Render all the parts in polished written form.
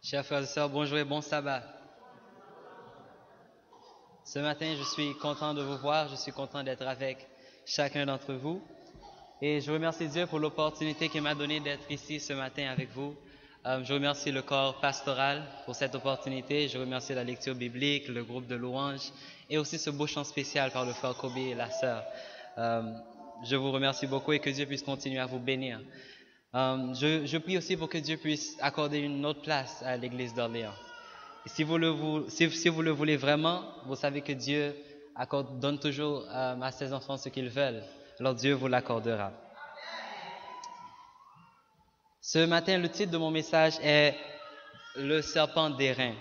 Chers frères et sœurs, bonjour et bon sabbat. Ce matin, je suis content de vous voir, je suis content d'être avec chacun d'entre vous. Et je remercie Dieu pour l'opportunité qu'il m'a donnée d'être ici ce matin avec vous. Je remercie le corps pastoral pour cette opportunité. Je remercie la lecture biblique, le groupe de louanges et aussi ce beau chant spécial par le frère Kobe et la sœur. Je vous remercie beaucoup et que Dieu puisse continuer à vous bénir. Je prie aussi pour que Dieu puisse accorder une autre place à l'église d'Orléans. Et si vous le voulez vraiment, vous savez que Dieu donne toujours à ses enfants ce qu'ils veulent. Alors Dieu vous l'accordera. Ce matin, le titre de mon message est Le serpent d'airain.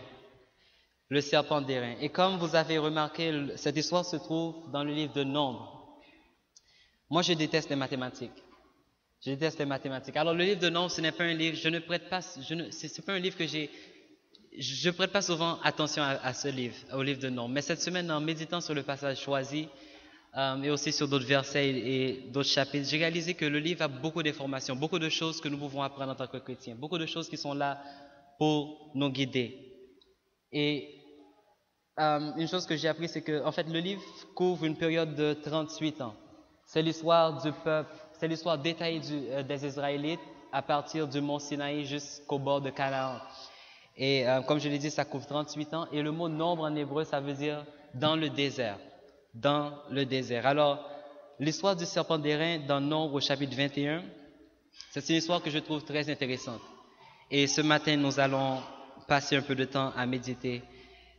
Le serpent d'airain. Et comme vous avez remarqué, cette histoire se trouve dans le livre de Nombres. Moi, je déteste les mathématiques. Je déteste les mathématiques. Alors, le livre de Nombres, ce n'est pas un livre, c'est pas un livre que je prête pas souvent attention à ce livre, au livre de Nombres. Mais cette semaine, en méditant sur le passage choisi, et aussi sur d'autres versets et d'autres chapitres, j'ai réalisé que le livre a beaucoup d'informations, beaucoup de choses que nous pouvons apprendre en tant que chrétiens, beaucoup de choses qui sont là pour nous guider. Et une chose que j'ai appris, c'est que, en fait, le livre couvre une période de 38 ans. C'est l'histoire du peuple, c'est l'histoire détaillée des Israélites à partir du mont Sinaï jusqu'au bord de Canaan. Et comme je l'ai dit, ça couvre 38 ans. Et le mot nombre en hébreu, ça veut dire dans le désert. Dans le désert. Alors, l'histoire du serpent d'airain dans Nombre au chapitre 21, c'est une histoire que je trouve très intéressante. Et ce matin, nous allons passer un peu de temps à méditer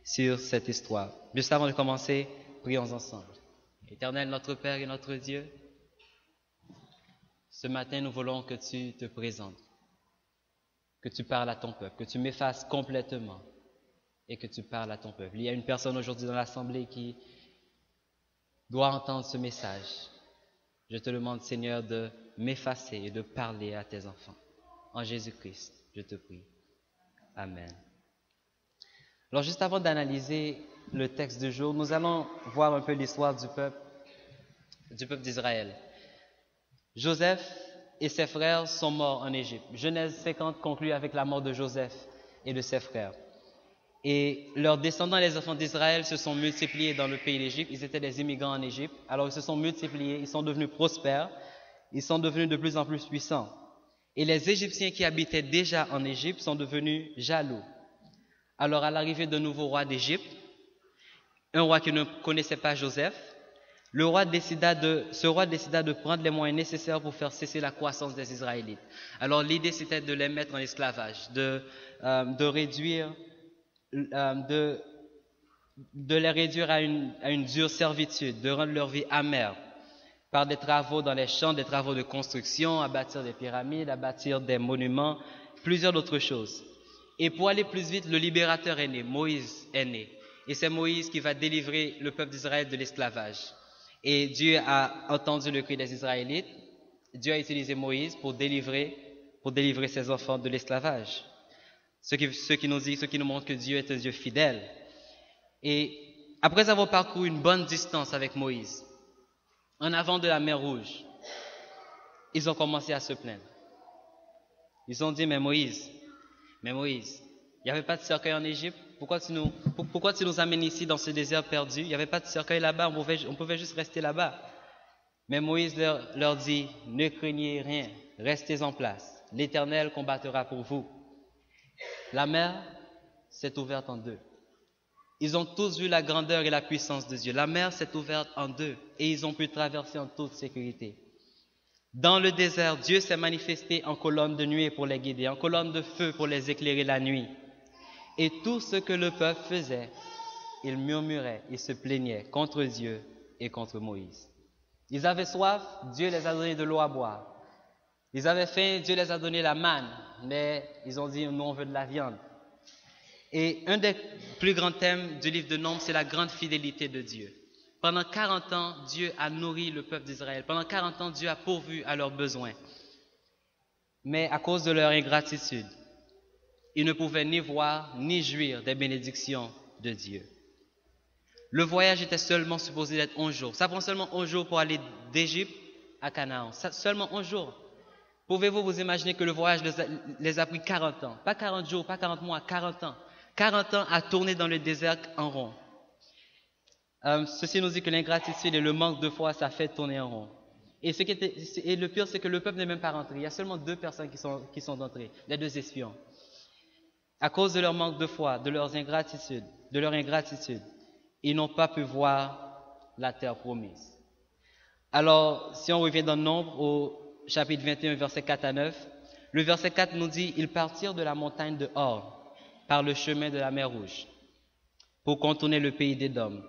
sur cette histoire. Juste avant de commencer, prions ensemble. Éternel, notre Père et notre Dieu, ce matin, nous voulons que tu te présentes, que tu parles à ton peuple, que tu m'effaces complètement et que tu parles à ton peuple. Il y a une personne aujourd'hui dans l'assemblée qui doit entendre ce message. Je te demande, Seigneur, de m'effacer et de parler à tes enfants. En Jésus-Christ, je te prie. Amen. Alors, juste avant d'analyser le texte du jour, nous allons voir un peu l'histoire du peuple d'Israël. Joseph et ses frères sont morts en Égypte. Genèse 50 conclut avec la mort de Joseph et de ses frères. Et leurs descendants, les enfants d'Israël, se sont multipliés dans le pays d'Égypte. Ils étaient des immigrants en Égypte. Alors ils se sont multipliés, ils sont devenus prospères, ils sont devenus de plus en plus puissants. Et les Égyptiens qui habitaient déjà en Égypte sont devenus jaloux. Alors à l'arrivée d'un nouveau roi d'Égypte, un roi qui ne connaissait pas Joseph, ce roi décida de prendre les moyens nécessaires pour faire cesser la croissance des Israélites. Alors l'idée c'était de les mettre en esclavage, de les réduire à une dure servitude, de rendre leur vie amère par des travaux dans les champs, des travaux de construction, à bâtir des pyramides, à bâtir des monuments, plusieurs autres choses. Et pour aller plus vite, le libérateur est né, Moïse est né. Et c'est Moïse qui va délivrer le peuple d'Israël de l'esclavage. Et Dieu a entendu le cri des Israélites. Dieu a utilisé Moïse pour délivrer ses enfants de l'esclavage. Ce qui nous montre que Dieu est un Dieu fidèle. Et après avoir parcouru une bonne distance avec Moïse, en avant de la mer Rouge, ils ont commencé à se plaindre. Ils ont dit, mais Moïse, il n'y avait pas de cercueil en Égypte. Pourquoi tu nous amènes ici dans ce désert perdu? Il n'y avait pas de cercueil là-bas, on pouvait juste rester là-bas. Mais Moïse leur dit, ne craignez rien, restez en place. L'Éternel combattra pour vous. La mer s'est ouverte en deux. Ils ont tous vu la grandeur et la puissance de Dieu. La mer s'est ouverte en deux et ils ont pu traverser en toute sécurité. Dans le désert, Dieu s'est manifesté en colonne de nuée pour les guider, en colonne de feu pour les éclairer la nuit. Et tout ce que le peuple faisait, ils murmuraient, ils se plaignaient contre Dieu et contre Moïse. Ils avaient soif, Dieu les a donné de l'eau à boire. Ils avaient faim, Dieu les a donné la manne, mais ils ont dit, nous on veut de la viande. Et un des plus grands thèmes du livre de Nombres, c'est la grande fidélité de Dieu. Pendant 40 ans, Dieu a nourri le peuple d'Israël. Pendant 40 ans, Dieu a pourvu à leurs besoins. Mais à cause de leur ingratitude, ils ne pouvaient ni voir ni jouir des bénédictions de Dieu. Le voyage était seulement supposé d'être 11 jours. Ça prend seulement 11 jours pour aller d'Égypte à Canaan. Seulement 11 jours. Pouvez-vous vous imaginer que le voyage les a pris 40 ans? Pas 40 jours, pas 40 mois, 40 ans. 40 ans à tourner dans le désert en rond. Ceci nous dit que l'ingratitude et le manque de foi, ça fait tourner en rond. Et le pire, c'est que le peuple n'est même pas rentré. Il y a seulement 2 personnes qui sont entrées, les 2 espions. À cause de leur manque de foi, de leur ingratitude, ils n'ont pas pu voir la terre promise. Alors, si on revient dans Nombre au chapitre 21, verset 4 à 9, le verset 4 nous dit « Ils partirent de la montagne de Hor par le chemin de la mer Rouge pour contourner le pays d'Édom.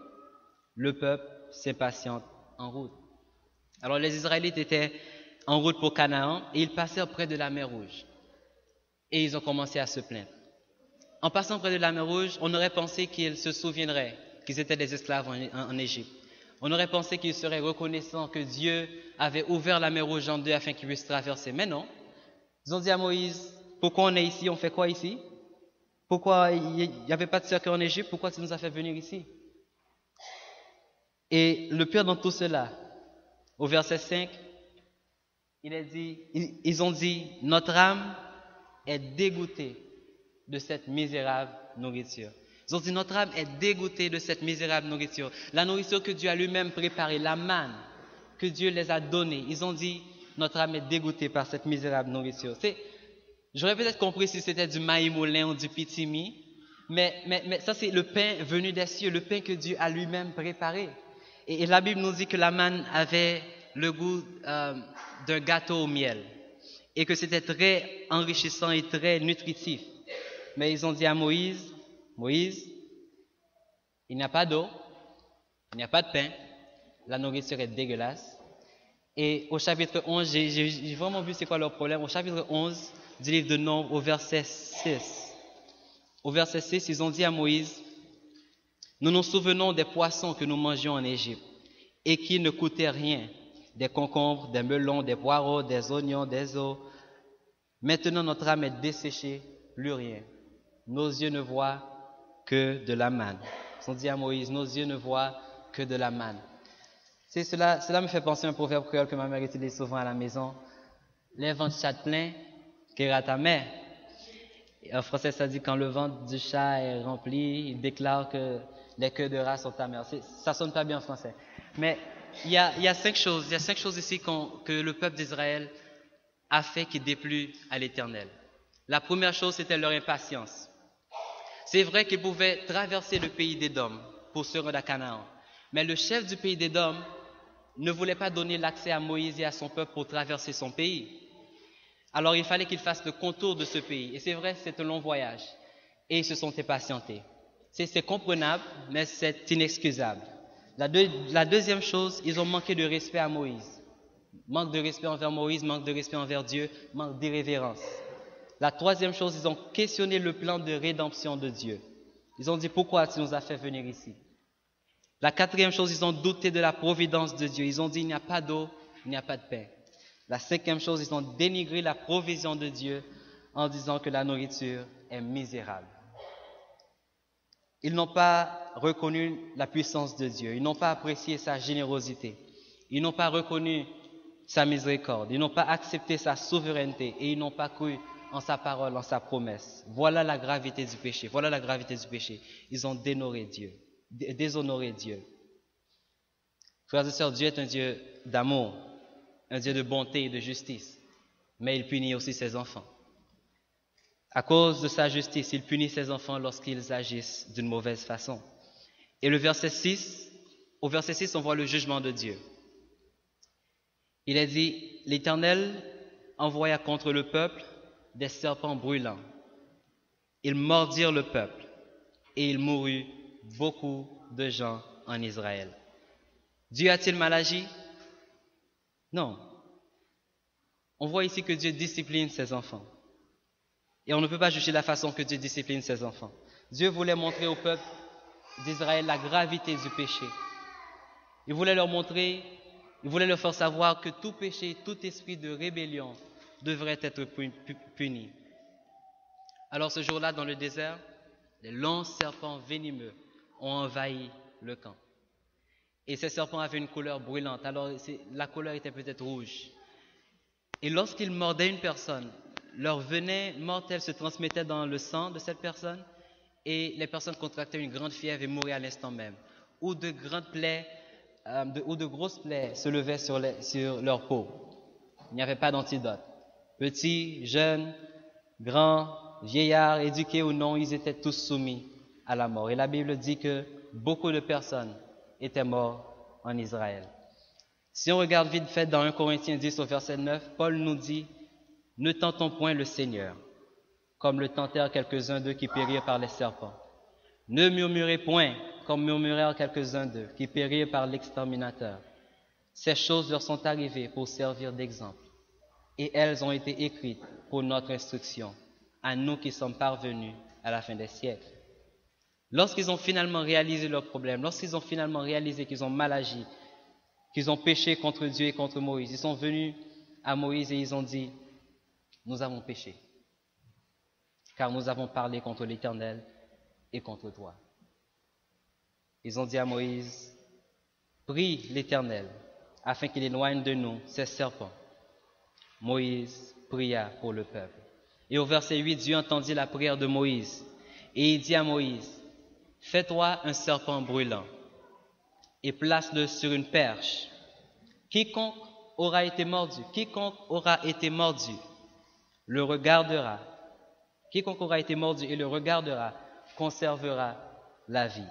Le peuple s'impatiente en route. » Alors, les Israélites étaient en route pour Canaan et ils passèrent près de la mer Rouge. Et ils ont commencé à se plaindre. En passant près de la mer Rouge, on aurait pensé qu'ils se souviendraient qu'ils étaient des esclaves en Égypte. On aurait pensé qu'ils seraient reconnaissants que Dieu avait ouvert la mer Rouge en deux afin qu'ils puissent traverser. Mais non. Ils ont dit à Moïse, pourquoi on est ici? On fait quoi ici? Pourquoi il n'y avait pas de cercueil en Égypte? Pourquoi tu nous as fait venir ici? Et le pire dans tout cela, au verset 5, ils ont dit, notre âme est dégoûtée de cette misérable nourriture. Ils ont dit, notre âme est dégoûtée de cette misérable nourriture. La nourriture que Dieu a lui-même préparée, la manne que Dieu les a donnée. Ils ont dit, notre âme est dégoûtée par cette misérable nourriture. J'aurais peut-être compris si c'était du maïs moulin ou du pitimi, mais ça c'est le pain venu des cieux, le pain que Dieu a lui-même préparé. Et la Bible nous dit que la manne avait le goût d'un gâteau au miel et que c'était très enrichissant et très nutritif. Mais ils ont dit à Moïse, Moïse, il n'y a pas d'eau, il n'y a pas de pain, la nourriture est dégueulasse. Et au chapitre 11, j'ai vraiment vu c'est quoi leur problème. Au chapitre 11 du livre de Nombre, au verset 6. Au verset 6, ils ont dit à Moïse, nous nous souvenons des poissons que nous mangions en Égypte et qui ne coûtaient rien, des concombres, des melons, des poireaux, des oignons, des os. Maintenant notre âme est desséchée, plus rien. Nos yeux ne voient que de la manne. Ils ont dit à Moïse, nos yeux ne voient que de la manne. Cela me fait penser à un proverbe créole que ma mère utilise souvent à la maison. Les ventres de chat pleins, qu'ira ta mère. En français, ça dit quand le ventre du chat est rempli, il déclare que les queues de rat sont ta mère. Ça sonne pas bien en français. Mais il y a 5 choses. Il y a 5 choses ici que le peuple d'Israël a fait qui déplut à l'Éternel. La première chose, c'était leur impatience. C'est vrai qu'ils pouvaient traverser le pays d'Édom pour se rendre à Canaan. Mais le chef du pays d'Édom ne voulait pas donner l'accès à Moïse et à son peuple pour traverser son pays. Alors il fallait qu'ils fassent le contour de ce pays. Et c'est vrai, c'est un long voyage. Et ils se sont impatientés. C'est comprenable, mais c'est inexcusable. La deuxième chose, ils ont manqué de respect à Moïse. Manque de respect envers Moïse, manque de respect envers Dieu, manque d'irrévérence. La troisième chose, ils ont questionné le plan de rédemption de Dieu. Ils ont dit, pourquoi tu nous as fait venir ici? La quatrième chose, ils ont douté de la providence de Dieu. Ils ont dit, il n'y a pas d'eau, il n'y a pas de pain. La cinquième chose, ils ont dénigré la provision de Dieu en disant que la nourriture est misérable. Ils n'ont pas reconnu la puissance de Dieu. Ils n'ont pas apprécié sa générosité. Ils n'ont pas reconnu sa miséricorde. Ils n'ont pas accepté sa souveraineté et ils n'ont pas cru en sa parole, en sa promesse. Voilà la gravité du péché. Voilà la gravité du péché. Ils ont déshonoré Dieu. Frères et sœurs, Dieu est un Dieu d'amour, un Dieu de bonté et de justice, mais il punit aussi ses enfants. À cause de sa justice, il punit ses enfants lorsqu'ils agissent d'une mauvaise façon. Et au verset 6, on voit le jugement de Dieu. Il est dit, l'Éternel envoya contre le peuple des serpents brûlants. Ils mordirent le peuple et il mourut beaucoup de gens en Israël. Dieu a-t-il mal agi? Non. On voit ici que Dieu discipline ses enfants. Et on ne peut pas juger la façon que Dieu discipline ses enfants. Dieu voulait montrer au peuple d'Israël la gravité du péché. Il voulait leur faire savoir que tout péché, tout esprit de rébellion devrait être puni. Alors ce jour-là, dans le désert, les longs serpents venimeux ont envahi le camp. Et ces serpents avaient une couleur brûlante. Alors la couleur était peut-être rouge. Et lorsqu'ils mordaient une personne, leur venin mortel se transmettait dans le sang de cette personne et les personnes contractaient une grande fièvre et mouraient à l'instant même. Ou de grandes plaies, ou de grosses plaies se levaient sur leur peau. Il n'y avait pas d'antidote. Petits, jeunes, grands, vieillards, éduqués ou non, ils étaient tous soumis à la mort. Et la Bible dit que beaucoup de personnes étaient mortes en Israël. Si on regarde vite fait dans 1 Corinthiens 10 au verset 9, Paul nous dit « Ne tentons point le Seigneur, comme le tentèrent quelques-uns d'eux qui périrent par les serpents. Ne murmurez point, comme murmurèrent quelques-uns d'eux qui périrent par l'exterminateur. Ces choses leur sont arrivées pour servir d'exemple, et elles ont été écrites pour notre instruction, à nous qui sommes parvenus à la fin des siècles. » Lorsqu'ils ont finalement réalisé leurs problèmes, lorsqu'ils ont finalement réalisé qu'ils ont mal agi, qu'ils ont péché contre Dieu et contre Moïse, ils sont venus à Moïse et ils ont dit « Nous avons péché, car nous avons parlé contre l'Éternel et contre toi. » Ils ont dit à Moïse « Prie l'Éternel, afin qu'il éloigne de nous ces serpents. » Moïse pria pour le peuple. Et au verset 8, Dieu entendit la prière de Moïse. Et il dit à Moïse, « Fais-toi un serpent brûlant et place-le sur une perche. Quiconque aura été mordu, le regardera. Quiconque aura été mordu et le regardera, conservera la vie. »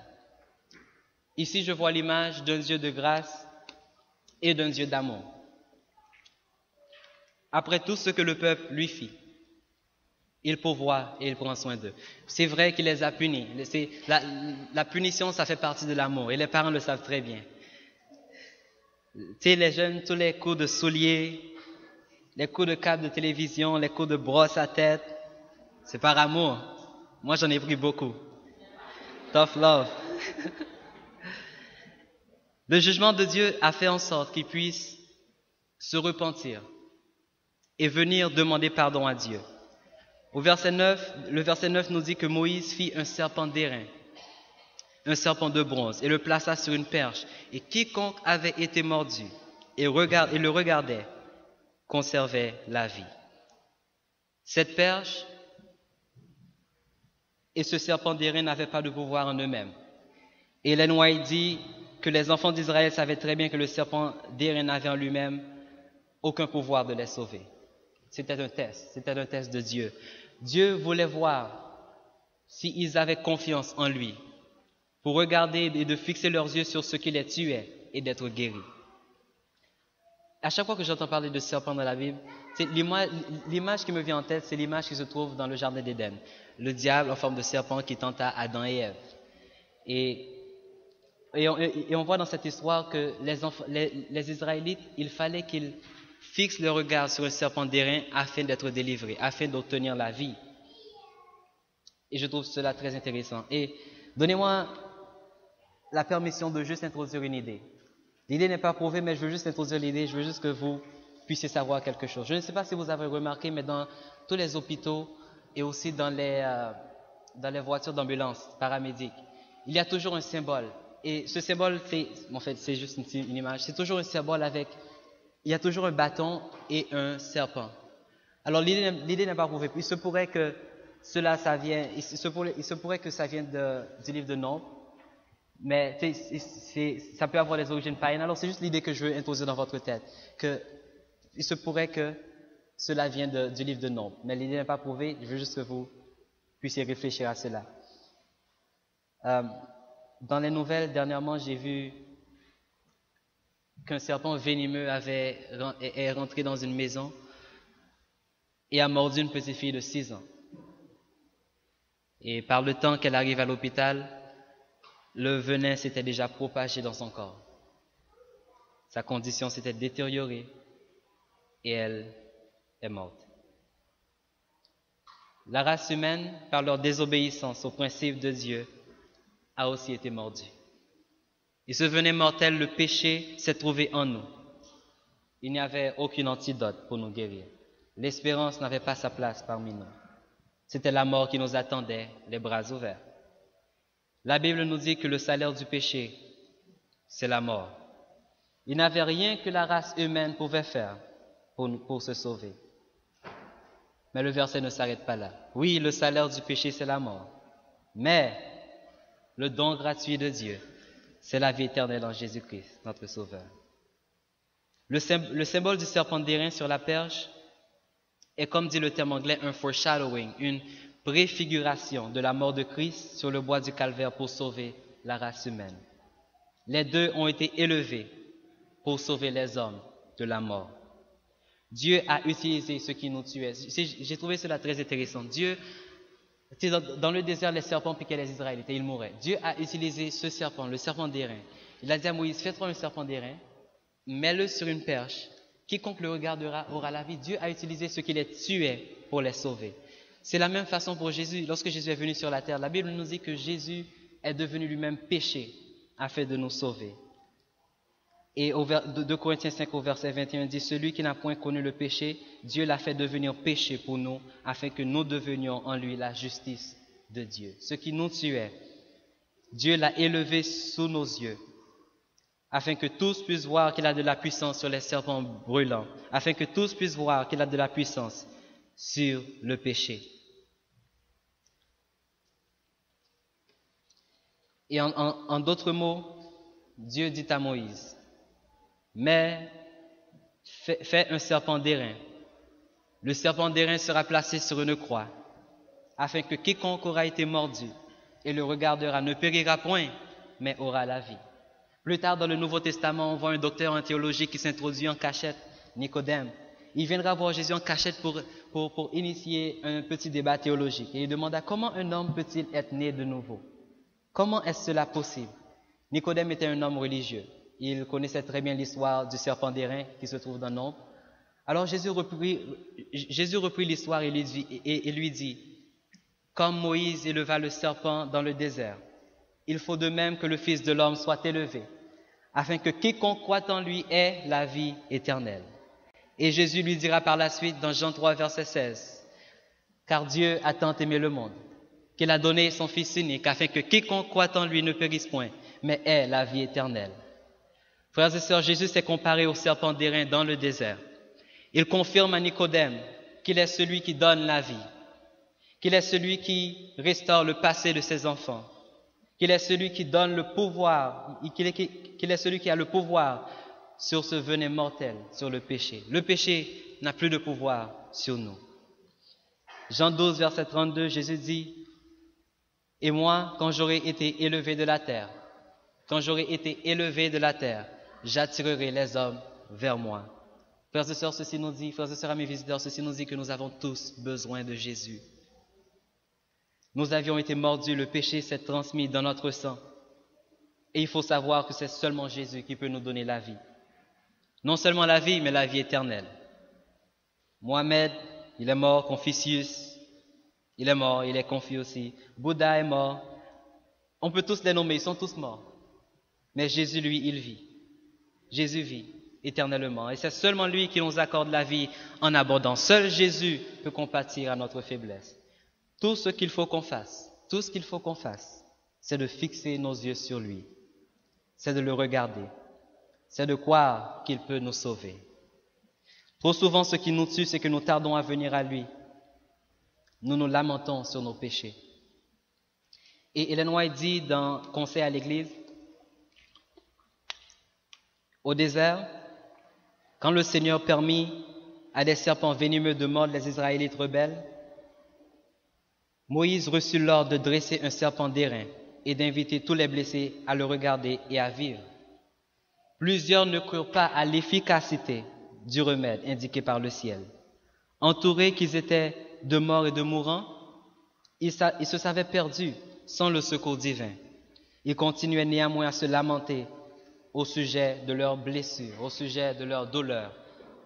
Ici, je vois l'image d'un Dieu de grâce et d'un Dieu d'amour. Après tout ce que le peuple lui fit, il pourvoit et il prend soin d'eux. C'est vrai qu'il les a punis. La punition, ça fait partie de l'amour et les parents le savent très bien. Tu sais, les jeunes, tous les coups de souliers, les coups de câble de télévision, les coups de brosse à tête, c'est par amour. Moi, j'en ai pris beaucoup. Tough love. Le jugement de Dieu a fait en sorte qu'ils puissent se repentir et venir demander pardon à Dieu. Le verset 9 nous dit que Moïse fit un serpent d'airain, un serpent de bronze, et le plaça sur une perche. Et quiconque avait été mordu et le regardait, conservait la vie. Cette perche et ce serpent d'airain n'avaient pas de pouvoir en eux-mêmes. Et Ellen White dit que les enfants d'Israël savaient très bien que le serpent d'airain n'avait en lui-même aucun pouvoir de les sauver. C'était un test de Dieu. Dieu voulait voir s'ils avaient confiance en lui pour regarder et de fixer leurs yeux sur ce qui les tuait et d'être guéris. À chaque fois que j'entends parler de serpent dans la Bible, l'image qui me vient en tête, c'est l'image qui se trouve dans le jardin d'Éden. Le diable en forme de serpent qui tenta Adam et Ève. Et on voit dans cette histoire que les Israélites, il fallait qu'ils fixent le regard sur un serpent d'airain afin d'être délivrés, afin d'obtenir la vie. Et je trouve cela très intéressant. Et donnez-moi la permission de juste introduire une idée. L'idée n'est pas prouvée, mais je veux juste introduire l'idée, je veux juste que vous puissiez savoir quelque chose. Je ne sais pas si vous avez remarqué, mais dans tous les hôpitaux et aussi dans les voitures d'ambulance paramédiques, il y a toujours un symbole. Et ce symbole, c'est juste une image, c'est toujours un symbole avec... Il y a toujours un bâton et un serpent. Alors l'idée n'est pas prouvée. Il se pourrait que ça vienne du livre de Nombres, mais ça peut avoir des origines païennes. Alors c'est juste l'idée que je veux introduire dans votre tête, que il se pourrait que cela vienne du livre de Nombres, mais l'idée n'est pas prouvée. Je veux juste que vous puissiez réfléchir à cela. Dans les nouvelles dernièrement, j'ai vu qu'un serpent venimeux est rentré dans une maison et a mordu une petite fille de 6 ans. Et par le temps qu'elle arrive à l'hôpital, le venin s'était déjà propagé dans son corps. Sa condition s'était détériorée et elle est morte. La race humaine, par leur désobéissance aux principes de Dieu, a aussi été mordue. Et ce venin mortel, le péché, s'est trouvé en nous. Il n'y avait aucune antidote pour nous guérir. L'espérance n'avait pas sa place parmi nous. C'était la mort qui nous attendait, les bras ouverts. La Bible nous dit que le salaire du péché, c'est la mort. Il n'y avait rien que la race humaine pouvait faire pour se sauver. Mais le verset ne s'arrête pas là. Oui, le salaire du péché, c'est la mort. Mais le don gratuit de Dieu, c'est la vie éternelle en Jésus-Christ, notre Sauveur. Le symbole du serpent d'airain sur la perche est, comme dit le terme anglais, un foreshadowing, une préfiguration de la mort de Christ sur le bois du calvaire pour sauver la race humaine. Les deux ont été élevés pour sauver les hommes de la mort. Dieu a utilisé ce qui nous tuait. J'ai trouvé cela très intéressant. Dieu, dans le désert, les serpents piquaient les Israélites et ils mouraient. Dieu a utilisé ce serpent, le serpent d'airain. Il a dit à Moïse, fais-toi un serpent d'airain, mets-le sur une perche. Quiconque le regardera aura la vie. Dieu a utilisé ce qui les tuait pour les sauver. C'est la même façon pour Jésus. Lorsque Jésus est venu sur la terre, la Bible nous dit que Jésus est devenu lui-même péché afin de nous sauver. Et 2 Corinthiens 5 au verset 21 dit, celui qui n'a point connu le péché, Dieu l'a fait devenir péché pour nous, afin que nous devenions en lui la justice de Dieu. Ce qui nous tuait, Dieu l'a élevé sous nos yeux, afin que tous puissent voir qu'il a de la puissance sur les serpents brûlants, afin que tous puissent voir qu'il a de la puissance sur le péché. Et en d'autres mots, Dieu dit à Moïse, mais fais un serpent d'airain. Le serpent d'airain sera placé sur une croix, afin que quiconque aura été mordu et le regardera ne périra point, mais aura la vie. Plus tard dans le Nouveau Testament, on voit un docteur en théologie qui s'introduit en cachette, Nicodème. Il viendra voir Jésus en cachette pour initier un petit débat théologique. Et il demanda comment un homme peut-il être né de nouveau? Comment est cela possible? Nicodème était un homme religieux. Il connaissait très bien l'histoire du serpent d'airain qui se trouve dans Nombre. Alors Jésus reprit l'histoire et lui dit, comme Moïse éleva le serpent dans le désert, il faut de même que le Fils de l'homme soit élevé, afin que quiconque croit en lui ait la vie éternelle. Et Jésus lui dira par la suite dans Jean 3, verset 16, car Dieu a tant aimé le monde, qu'il a donné son Fils unique, afin que quiconque croit en lui ne périsse point, mais ait la vie éternelle. Frères et sœurs, Jésus s'est comparé au serpent d'airain dans le désert. Il confirme à Nicodème qu'il est celui qui donne la vie, qu'il est celui qui restaure le passé de ses enfants, qu'il est celui qui donne le pouvoir, qu'il est celui qui a le pouvoir sur ce venin mortel, sur le péché. Le péché n'a plus de pouvoir sur nous. Jean 12, verset 32, Jésus dit, « Et moi, quand j'aurai été élevé de la terre, j'attirerai les hommes vers moi. » Frères et sœurs, frères et sœurs, amis visiteurs, ceci nous dit que nous avons tous besoin de Jésus. Nous avions été mordus, le péché s'est transmis dans notre sang. Et il faut savoir que c'est seulement Jésus qui peut nous donner la vie. Non seulement la vie, mais la vie éternelle. Mohamed, il est mort. Confucius, il est mort, il est confus aussi. Bouddha est mort. On peut tous les nommer, ils sont tous morts. Mais Jésus, lui, il vit. Jésus vit éternellement. Et c'est seulement lui qui nous accorde la vie en abondance. Seul Jésus peut compatir à notre faiblesse. Tout ce qu'il faut qu'on fasse, c'est de fixer nos yeux sur lui. C'est de le regarder. C'est de croire qu'il peut nous sauver. Trop souvent, ce qui nous tue, c'est que nous tardons à venir à lui. Nous nous lamentons sur nos péchés. Et Ellen White dit dans Conseil à l'Église, au désert, quand le Seigneur permit à des serpents venimeux de mordre les Israélites rebelles, Moïse reçut l'ordre de dresser un serpent d'airain et d'inviter tous les blessés à le regarder et à vivre. Plusieurs ne crurent pas à l'efficacité du remède indiqué par le ciel. Entourés qu'ils étaient de morts et de mourants, ils se savaient perdus sans le secours divin. Ils continuaient néanmoins à se lamenter au sujet de leurs blessures, au sujet de leurs douleurs,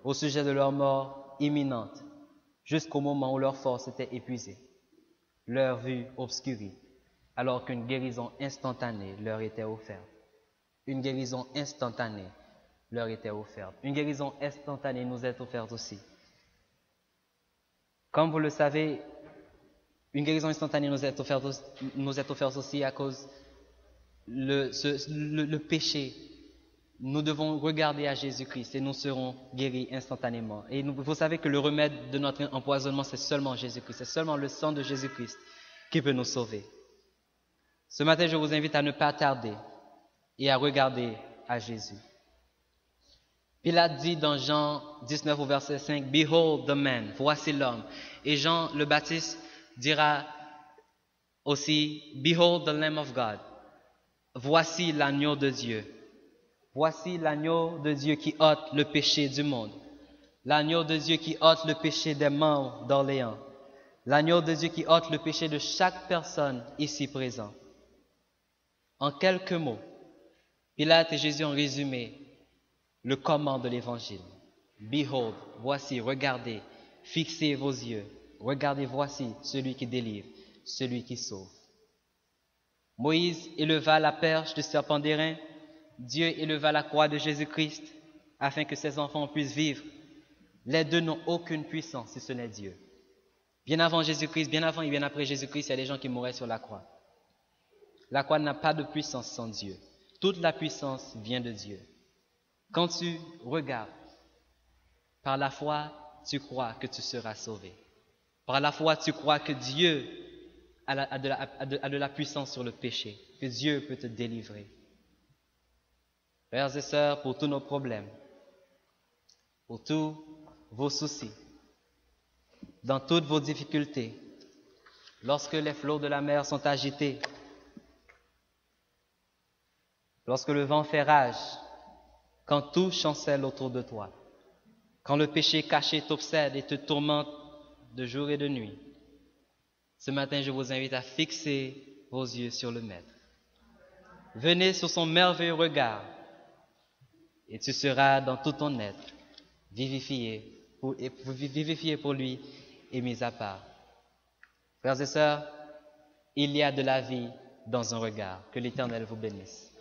au sujet de leur mort imminente, jusqu'au moment où leur force était épuisée, leur vue obscurie, alors qu'une guérison instantanée leur était offerte. Une guérison instantanée leur était offerte. Une guérison instantanée nous est offerte aussi. Comme vous le savez, une guérison instantanée nous est offerte aussi à cause le péché nous devons regarder à Jésus-Christ et nous serons guéris instantanément. Et vous savez que le remède de notre empoisonnement, c'est seulement Jésus-Christ. C'est seulement le sang de Jésus-Christ qui peut nous sauver. Ce matin, je vous invite à ne pas tarder et à regarder à Jésus. Pilate dit dans Jean 19 au verset 5, « Behold the man » voici l'homme. Et Jean le Baptiste dira aussi, « Behold the Lamb of God » voici l'agneau de Dieu. Voici l'agneau de Dieu qui ôte le péché du monde. L'agneau de Dieu qui ôte le péché des membres d'Orléans. L'agneau de Dieu qui ôte le péché de chaque personne ici présente. En quelques mots, Pilate et Jésus ont résumé le comment de l'évangile. Behold, voici, regardez, fixez vos yeux. Regardez, voici celui qui délivre, celui qui sauve. Moïse éleva la perche du serpent d'airain. Dieu éleva la croix de Jésus-Christ afin que ses enfants puissent vivre. Les deux n'ont aucune puissance si ce n'est Dieu. Bien avant Jésus-Christ, bien avant et bien après Jésus-Christ, il y a des gens qui mouraient sur la croix. La croix n'a pas de puissance sans Dieu. Toute la puissance vient de Dieu. Quand tu regardes, par la foi, tu crois que tu seras sauvé. Par la foi, tu crois que Dieu a de la puissance sur le péché, que Dieu peut te délivrer. Frères et sœurs, pour tous nos problèmes, pour tous vos soucis, dans toutes vos difficultés, lorsque les flots de la mer sont agités, lorsque le vent fait rage, quand tout chancelle autour de toi, quand le péché caché t'obsède et te tourmente de jour et de nuit, ce matin, je vous invite à fixer vos yeux sur le Maître. Venez sur son merveilleux regard et tu seras dans tout ton être vivifié pour lui et mis à part. Frères et sœurs, il y a de la vie dans un regard. Que l'Éternel vous bénisse.